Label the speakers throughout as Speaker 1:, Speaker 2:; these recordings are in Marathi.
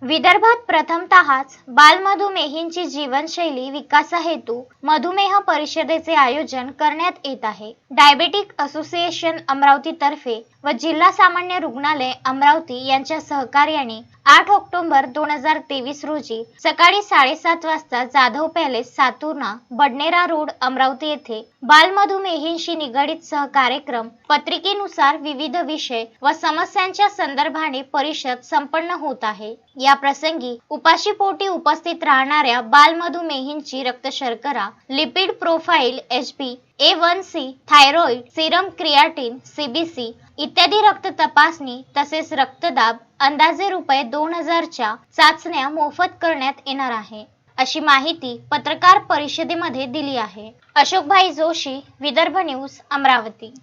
Speaker 1: विदर्भात प्रथमतःच बालमधुमेहींची जीवनशैली विकासाहेतू मधुमेह परिषदेचे आयोजन करण्यात येत आहे। डायबेटिक असोसिएशन अमरावतीतर्फे व जिल्हा सामान्य रुग्णालय अमरावती यांच्या सहकार्याने 8 ऑक्टोबर 2023 रोजी सकाळी 7:30 वाजता जाधव पॅलेस सातुर्णा बडनेरा रोड अमरावती येथे बालमधुमेहींशी निगडित सहकार्यक्रम पत्रिकेनुसार विविध विषय व समस्यांच्या संदर्भाने परिषद संपन्न होत आहे। या प्रसंगी उपाशीपोटी उपस्थित राहणाऱ्या बालमधुमेहींची रक्तशर्करा, lipid profile, HB, A1C, thyroid, serum creatine, CBC इत्यादी रक्त तपासणी तसेच रक्तदाब अंदाजे रुपये 2000 च्या चाचण्या मोफत करण्यात येणार आहे, अशी माहिती पत्रकार परिषदेमध्ये दिली आहे। अशोकभाई जोशी, विदर्भ न्यूज, अमरावती।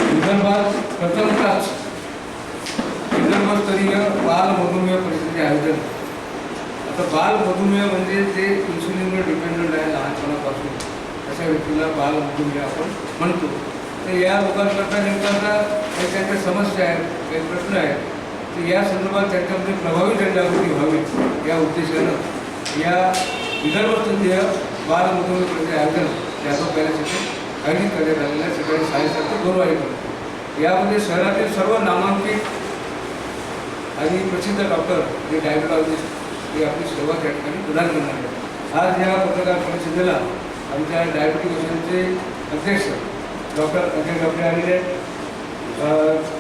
Speaker 2: विदर्भात प्रथमतःच विदर्भस्तरीय बाल मधुमेह परिषदेचे आयोजन। आता बाल मधुमेह म्हणजे जे इन्सुलिनवर डिपेंडंट आहे लहानपणापासून, अशा व्यक्तीला बाल मधुमेह आपण म्हणतो। तर या लोकांकरता नेमका काही त्यांच्या समस्या आहेत, काही प्रश्न आहेत, तर या संदर्भात त्यांच्यामध्ये प्रभावी जनजागृती व्हावी या उद्देशानं या विदर्भस्तरीय बाल मधुमेह परिषदेचे आयोजन जाधव पॅलेस येथे आयोजित करण्यात आलेलं आहे। सकाळी 7:30 ते 2 वाजेपर्यंत यामध्ये शहरातील सर्व नामांकित आणि प्रसिद्ध डॉक्टर जे डायबेटॉलॉजिस्ट हे आपली सेवा त्या ठिकाणी प्रदान करणार आहेत। आज या पत्रकार परिषदेला आमच्या डायबेटिक असोसिएशनचे अध्यक्ष डॉक्टर अजय गपडे आलेले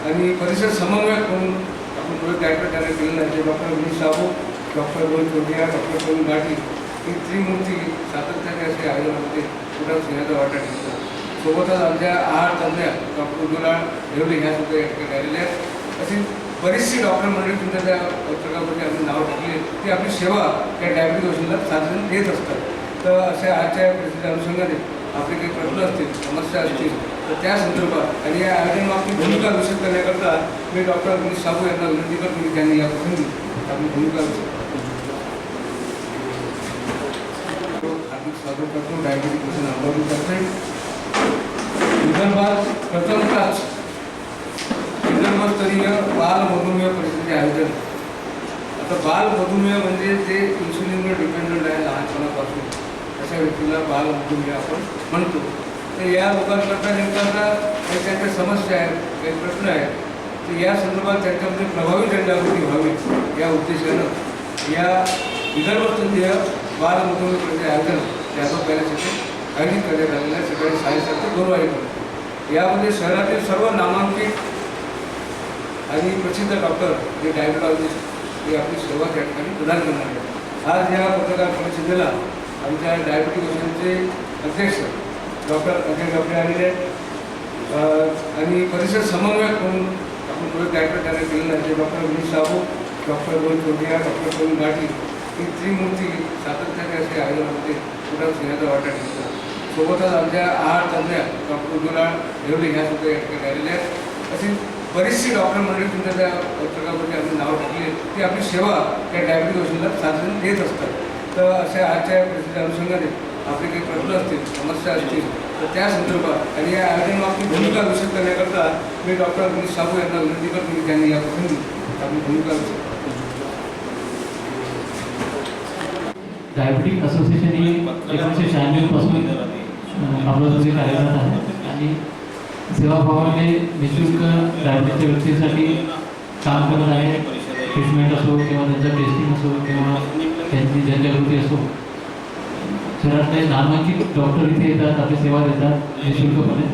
Speaker 2: आणि परिषद समन्वयक म्हणून आपण प्रोजेक्ट डायरेक्टर तयार केलेलं आहे डॉक्टर विनीत साबू, डॉक्टर रोहित चोटिया, डॉक्टर प्रवीण घाटी ही त्रिमूर्ती सातत्याने असे आयोजनामध्ये मोठा सिंहाचा वाटा घेतला। सोबतच आमच्या आहार तज्ञ डॉक्टर उज्ज्वला ढेवले ह्या सुद्धा या ठिकाणी आलेल्या आहेत। अशी बरीचशी डॉक्टर मंडळी तुमच्या त्या पत्रकामध्ये आम्ही नाव टाकले ती आपली सेवा त्या डायबेटिक असोसिएशनला साधन देत असतात। तर अशा आजच्या परिस्थितीच्या अनुषंगाने आपले काही प्रश्न असतील, समस्या असतील तर त्या संदर्भात आणि या आयोजनाची भूमिका विषद करण्याकरता मी डॉक्टर विनीत साबू यांना विनंती करतो की त्यांनी या प्रसंगी आपली भूमिका विषद स्वागत करतो। डायबेटिक असोसिएशन अमरावतीतर्फे विदर्भात प्रथमतःच विदर्भस्तरीय बाल मधुमेह परिषदेचे आयोजन। आता बाल मधुमेह म्हणजे जे इन्सुलिनवर डिपेंडंट आहे लहानपणापासून, अशा व्यक्तीला बाल मधुमेह आपण म्हणतो। तर या लोकांकरता नेमका काही त्यांच्या समस्या आहेत, काही प्रश्न आहेत, तर या संदर्भात त्यांच्यामध्ये प्रभावी जनजागृती व्हावी या उद्देशानं या विदर्भस्तरीय बाल मधुमेह परिषदेचे आयोजन जाधव पॅलेस येथे आयोजित करण्यात आलेलं आहे। सकाळी 7:30 ते 2 वाजेपर्यंत यामध्ये शहरातील सर्व नामांकित आणि प्रसिद्ध डॉक्टर जे डायबेटॉलॉजिस्ट हे आपली सेवा त्या ठिकाणी प्रदान करणार आहेत। आज या पत्रकार परिषदेला आमच्या डायबेटिक असोसिएशनचे अध्यक्ष डॉक्टर अजय गपडे आलेले आणि परिषद समन्वयक म्हणून आपण प्रोजेक्ट डायरेक्टर तयार केलेलं आहे डॉक्टर विनीत साबू, डॉक्टर रोहित चोटिया, डॉक्टर प्रवीण घाटी ही त्रिमूर्ती सातत्याने असे आयोजनामध्ये मोठा सिंहाचा वाटा घेतला। सोबतच आमच्या आहार तज्ञ डॉक्टर उज्ज्वला ढेवले ह्या सुद्धा या ठिकाणी आलेल्या आहेत। अशी बरीचशी डॉक्टर मंडळी तुमच्या त्या पत्रकामध्ये आम्ही नाव टाकले ती आपली सेवा त्या डायबेटिक असोसिएशनला साधन देत असतात। तर अशा आजच्या परिस्थितीच्या अनुषंगाने आपले काही प्रश्न असतील, समस्या असतील तर त्या संदर्भात आणि या आयोजनाची भूमिका विषद करण्याकरता मी डॉक्टर विनीत साबू यांना विनंती करतो की त्यांनी या प्रसंगी आपली भूमिका विषद
Speaker 3: डायबेटिक असोसिएशन ही 1996 पासून अमरावतीमध्ये कार्यरत आहे आणि सेवाभावाने निःशुल्क डायबेटिसच्या व्यक्तींसाठी काम करत आहे। ट्रीटमेंट असो किंवा त्यांचं टेस्टिंग असो किंवा त्यांची जनजागृती असो, शहरातले नामांकित डॉक्टर इथे येतात, आपली सेवा देतात निःशुल्कपणे।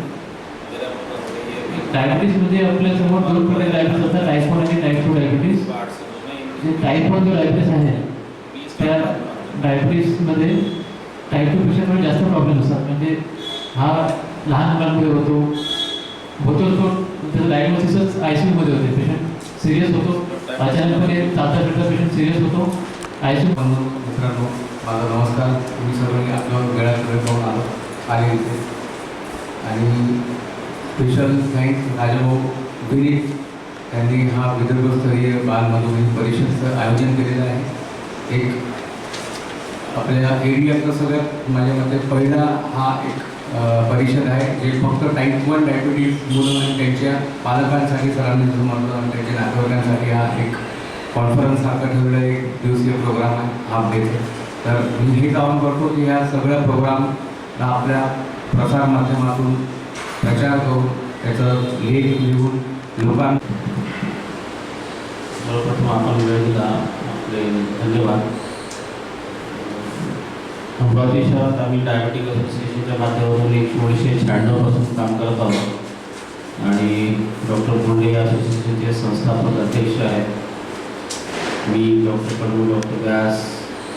Speaker 3: डायबिटीस म्हणजे आपल्यासमोर 2 प्रकारचे डायबिटीस असतात, टाईप 1 आणि टाईप 2 डायबिटीस। जे टाईप 1 जो डायबिटीस आहे त्या डायबिटीसमध्ये टाईप 2 पेशंटमध्ये जास्त प्रॉब्लेम असतात। म्हणजे हा लहान मुलांमध्ये होतो तो त्याचं डायग्नोसिसच ICUमध्ये होते, पेशंट सिरियस होतो, अचानकपणे 7-8 मिनिटात पेशंट सिरियस होतो ICU।
Speaker 4: मित्रांनो, माझा नमस्कार। तुम्ही सर्वांनी आपल्यावर वेळाकडे पाहून आले इथे आणि स्पेशल थँक्स राजाभाऊ विनीत यांनी हा विदर्भस्तरीय बाल मधुमेह परिषदेचं आयोजन केलेलं आहे। एक आपल्या एरियातला सगळ्यात माझ्या मते पहिला हा एक परिषद आहे जे फक्त टाईप 1 डायबिटीज मुलं आणि त्यांच्या पालकांसाठी सरांनी जो म्हटलं आणि त्यांच्या नातेवाईकांसाठी हा एक कॉन्फरन्ससारखा ठेवलेला एक दिवसीय प्रोग्राम आहे हाफ डेचे. तर मी हे काम करतो की ह्या सगळ्या प्रोग्रामला आपल्या प्रसार माध्यमातून प्रचार करून त्याचं लेख लिहून लोकांना
Speaker 3: सर्वप्रथम आपण वेळ दिला आपले धन्यवाद. अमरावती शहरात आम्ही डायबेटिक असोसिएशनच्या माध्यमातून 1996 पासून काम करत आहोत आणि डॉक्टर बोंडे या असोसिएशनचे संस्थापक अध्यक्ष आहेत. मी डॉक्टर कडू, डॉक्टर व्यास,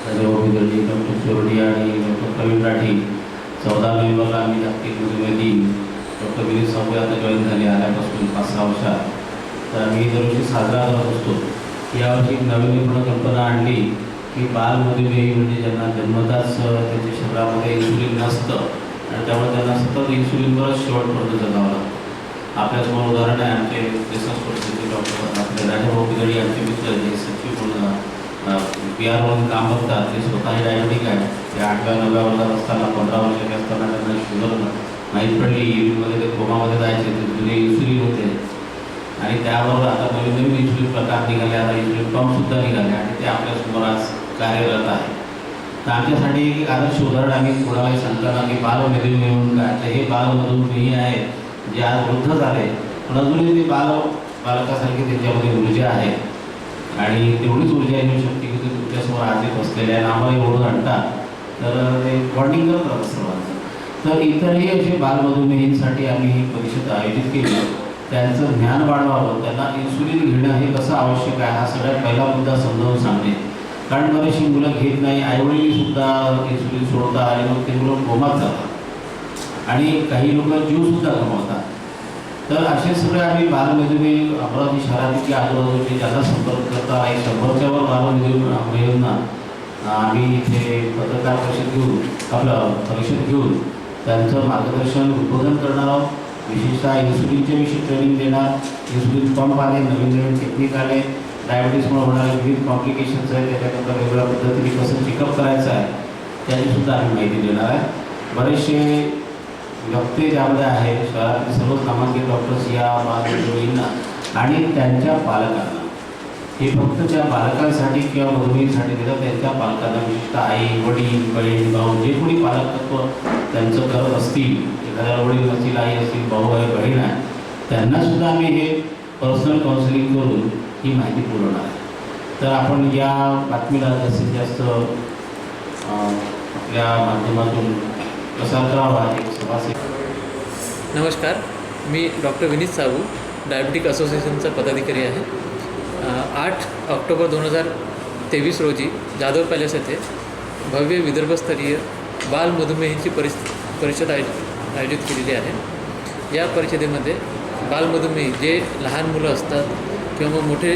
Speaker 3: राजाभाऊ बिदर्जी, डॉक्टर चोरडिया आणि डॉक्टर प्रवीण राठी 14 नोव्हेंबरला आम्ही जागतिक मधुमेह दिन डॉक्टर विनीत साबू आता जॉईन झाले आल्यापासून 5-6 वर्षात. तर आम्ही दरवर्षी साजरा करत असतो. यावर्षी नवीन कल्पना आणली की बालमधुमेही म्हणजे ज्यांना जन्मताच त्यांच्या शरीरामध्ये इन्सुलिन नसतं आणि त्यामुळे त्यांना सतत इन्सुलिनवरच शेवटपर्यंत जगावं लागतं. आपल्यासमोर उदाहरण आहे आमचे रिसर्च परिस्थिती डॉक्टर आपले राजाभाऊ बिदर्जी यांचे मित्र जे सचिव म्हणून PR म्हणून काम बघतात. ते स्वतःही डायबेटिक आहे. ते 8व्या-9व्या वर्गात असताना 15 वर्षाचे असताना त्यांना शुगर माहीत पडली. युरिनमध्ये ते कोमामध्ये जायचे. ते जुने इन्सुलिन होते आणि त्याबरोबर आता नवीन इन्सुलिन प्रकार निघाले. आता इन्सुलिन पंपसुद्धा निघाले आणि ते आपल्यासमोर आज कार्यरत आहे. तर आमच्यासाठी एक आदर्श उदाहरण आम्ही कोणालाही सांगताना की बालमधुमेह म्हणून काय, तर हे बालमधुमेही आहे जे आज वृद्ध झाले पण अजूनही ते बालकासारखी त्यांच्यामध्ये ऊर्जा आहे आणि तेवढीच ऊर्जा येऊ शकते की ते तुमच्यासमोर आज येत असलेले आणि आम्हाला ओढून आणतात. तर ते बॉन्डिंग करतात सर्वांचं. तर इतरही असे बालमधुमेहींसाठी आम्ही ही परिषद आयोजित केली. त्यांचं ज्ञान वाढवावं, त्यांना इन्सुलिन घेणं हे कसं आवश्यक आहे हा सगळ्यात पहिला मुद्दा समजावून सांगणे. कारण बरेचशी मुलं घेत नाही, आईवडीलसुद्धा इन्सुलिन सोडतात आणि मग ते मुलं कोमात जातात आणि काही लोक जीवसुद्धा गमावतात. तर असे सगळे आम्ही बालमधुमेह अमरावती शहरातील आजूबाजूचे ज्यांना संपर्क करता आहे 100च्या वर बालमधुमेहींना आम्ही इथे पत्रकार परिषद घेऊन त्यांचं मार्गदर्शन उद्बोधन करणार आहोत. विशेषतः इन्सुलिनच्या विषयी ट्रेनिंग देणार. इन्सुलिन पंप आले, नवीन टेक्निक आले, डायबिटीसमुळे होणारे विविध कॉम्प्लिकेशन्स आहेत, त्याच्यानंतर वेगवेगळ्या पद्धतीने कसं चेकअप करायचं आहे त्याचीसुद्धा आम्ही माहिती देणार आहे. बरेचसे वक्ते त्यामध्ये आहेत. शहरातील सर्व नामांकित डॉक्टर्स या बालमधुमेहींना आणि त्यांच्या पालकांना, हे फक्त त्या बालकांसाठी किंवा मधुमेहीसाठी देतात, त्यांच्या पालकांना विशेषतः आई, वडील, बहीण, भाऊ जे कोणी पालकत्व त्यांचं करत असतील, एखाद्या वडील असतील, आई असतील, भाऊ आहे, बहीण आहे, त्यांनासुद्धा आम्ही हे पर्सनल काउन्सिलिंग करून ही माहिती पुरवणार आहे. तर आपण या बातमीला जास्तीत जास्त आपल्या माध्यमातून प्रसार करावा एक समाज.
Speaker 5: नमस्कार, मी डॉक्टर विनीत साबू, डायबिटिक असोसिएशनचा पदाधिकारी आहे. 8 ऑक्टोबर 2023 रोजी जाधव पॅलेस येथे भव्य विदर्भस्तरीय बालमधुमेहीची परिषद आयोजित केलेली आहे. या परिषदेमध्ये बालमधुमेही जे लहान मुलं असतात किंवा मग मोठे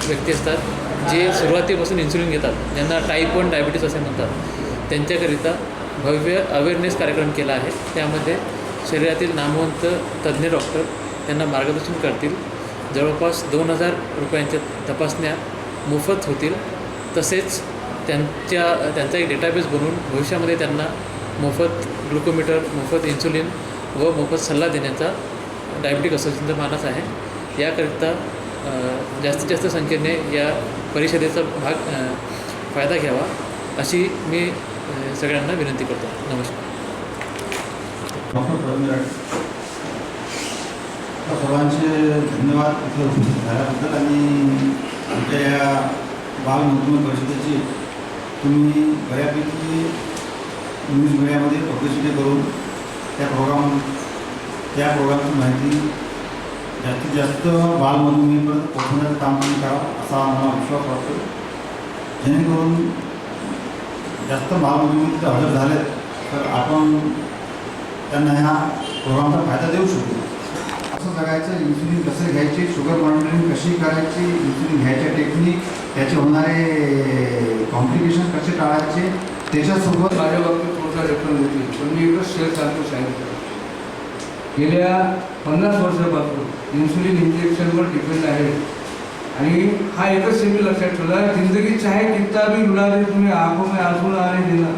Speaker 5: व्यक्ती असतात जे सुरुवातीपासून इन्सुलिन घेतात, ज्यांना टाईप 1 डायबिटीस असे म्हणतात, त्यांच्याकरिता भव्य अवेअरनेस कार्यक्रम केला आहे. त्यामध्ये शरीरातील नामवंत तज्ज्ञ डॉक्टर त्यांना मार्गदर्शन करतील. जवळपास 2000 रुपयांच्या तपासण्या मोफत होतील. तसेच त्यांचा एक डेटाबेस बनवून भविष्यामध्ये त्यांना मोफत ग्लुकोमीटर, मोफत इन्सुलिन व मोफत सल्ला देण्याचा डायबिटिक असोसिएशनचा मानस आहे. याकरिता जास्तीत जास्त संख्येने या परिषदेचा फायदा घ्यावा अशी मी सगळ्यांना विनंती करतो. नमस्कार.
Speaker 6: डॉक्टर प्रवीण राठी, सर्वांचे धन्यवाद इथे उपस्थित झाल्याबद्दल आणि आमच्या या बालमधुमेह परिषदेची तुम्ही बऱ्यापैकी न्यूज मीडियामध्ये पब्लिसिटी करून त्या प्रोग्रामची माहिती जास्तीत जास्त बालमधुमेहीपर्यंत पोहोचवण्याचं काम तुम्ही करावं असा मला विश्वास वाटतो. जेणेकरून जास्त बालमधुमेही तिथे हजर झाले तर आपण त्यांना ह्या प्रोग्रामचा फायदा देऊ शकतो. कसं जगायचं, इन्सुलिन कसं घ्यायचे, शुगर मॉनिटरिंग कशी करायची, इन्सुलिन घ्यायच्या टेक्निक, त्याचे होणारे कॉम्प्लिकेशन कसे टाळायचे, त्याच्यासोबत
Speaker 2: माझ्या बाबतीत थोडासा रेफरन्स देतील. पण मी एकच शेअर सांगतो साहेब, गेल्या 50 वर्षापासून इन्सुलिन इंजेक्शनवर डिपेंड आहे आणि हा एकच सेमी लक्षात ठेवला, जिंदगी चाहे कितना भी रुला दे तुम्हें आंखों में आंसू ना आने देना,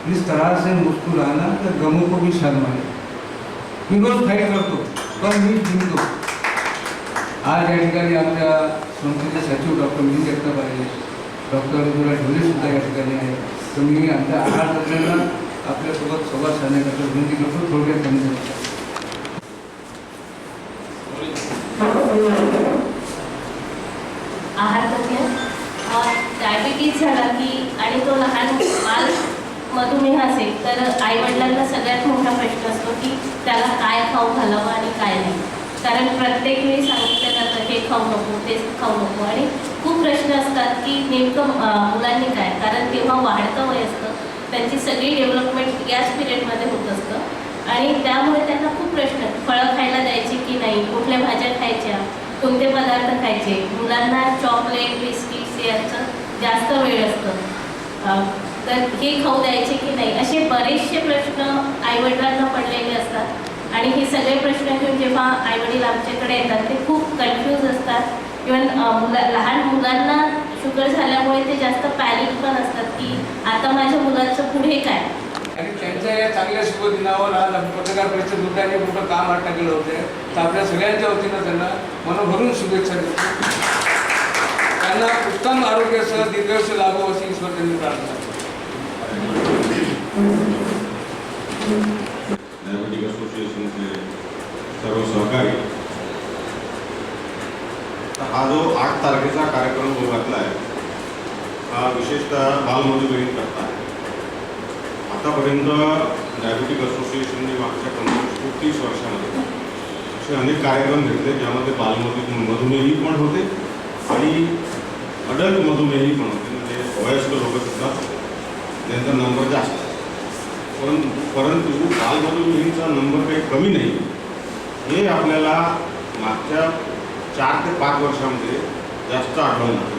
Speaker 2: जिस तरह से मुस्कुराना तो गमों को भी शर्माए. मी रोज फाईट करतो पण मी जिंकतो. आज या ठिकाणी आमच्या संस्थेचे सचिव डॉक्टर मिलिंद जगताप आहे, डॉक्टर ऋतुराज ढोले सुद्धा या ठिकाणी आहे. तर मी आमच्या आहार तज्ज्ञांना आपल्यासोबत संवाद साधण्याकरता विनंती करतो. थोडक्यात त्यांनी
Speaker 7: आहार तज्ञ डायबिटीज झाला की आणि तो लहान बाल मधुमेह असेल तर आईवडिलांना सगळ्यात मोठा प्रश्न असतो की त्याला काय खाऊ घालावं आणि काय नाही. कारण प्रत्येक वेळी सांगितलं जातं हे खाऊ नको ते खाऊ नको आणि खूप प्रश्न असतात की नेमकं मुलांनी काय, कारण तेव्हा वाढतं वय असतं, त्यांची सगळी डेव्हलपमेंट याच पिरियडमध्ये होत असतं आणि त्यामुळे त्यांना खूप प्रश्न, फळं खायला द्यायची की नाही, कुठल्या भाज्या खायच्या, कोणते पदार्थ खायचे. मुलांना चॉकलेट बिस्किट्स यांचं जास्त वेळ असतं, तर हे खाऊ द्यायचे की नाही, असे बरेचसे प्रश्न आईवडिलांना पडलेले असतात. आणि हे सगळे प्रश्न घेऊन जेव्हा आईवडील आमच्याकडे येतात ते खूप कन्फ्यूज असतात. इवन लहान मुलांना शुगर झाल्यामुळे ते जास्त पॅनिक पण असतात की आता माझ्या मुलाचं पुढे काय.
Speaker 2: आणि त्यांच्या या चांगल्या शुभ दिनावर आज पत्रकार परिषद होते आणि मोठं काम हात टाकलं होते. तर आपल्या सगळ्यांच्या वतीनं त्यांना मनभरून शुभेच्छा देतो. त्यांना उत्तम आरोग्यासह दीर्घायुष्य लाभो अशी ईश्वर त्यांनी प्रार्थना करतो.
Speaker 8: डायबिटिक असोसिएशनचे सर्व सहकारी, हा जो 8 तारखेचा कार्यक्रम जो घातला आहे हा विशेषतः बालमधुमेही करता आहे. आतापर्यंत डायबिटिक असोसिएशनने मागच्या 30 वर्षामध्ये असे अनेक कार्यक्रम घेतले ज्यामध्ये मधुमेही पण होते आणि अडल्ट मधुमेही पण होते, म्हणजे वयस्कर लोकसुद्धा त्यांचा नंबर जास्त आहे. परंतु बालमधुमेहीचा नंबर काही कमी नाही हे आपल्याला मागच्या 4 ते 5 वर्षामध्ये जास्त आढळून आलं.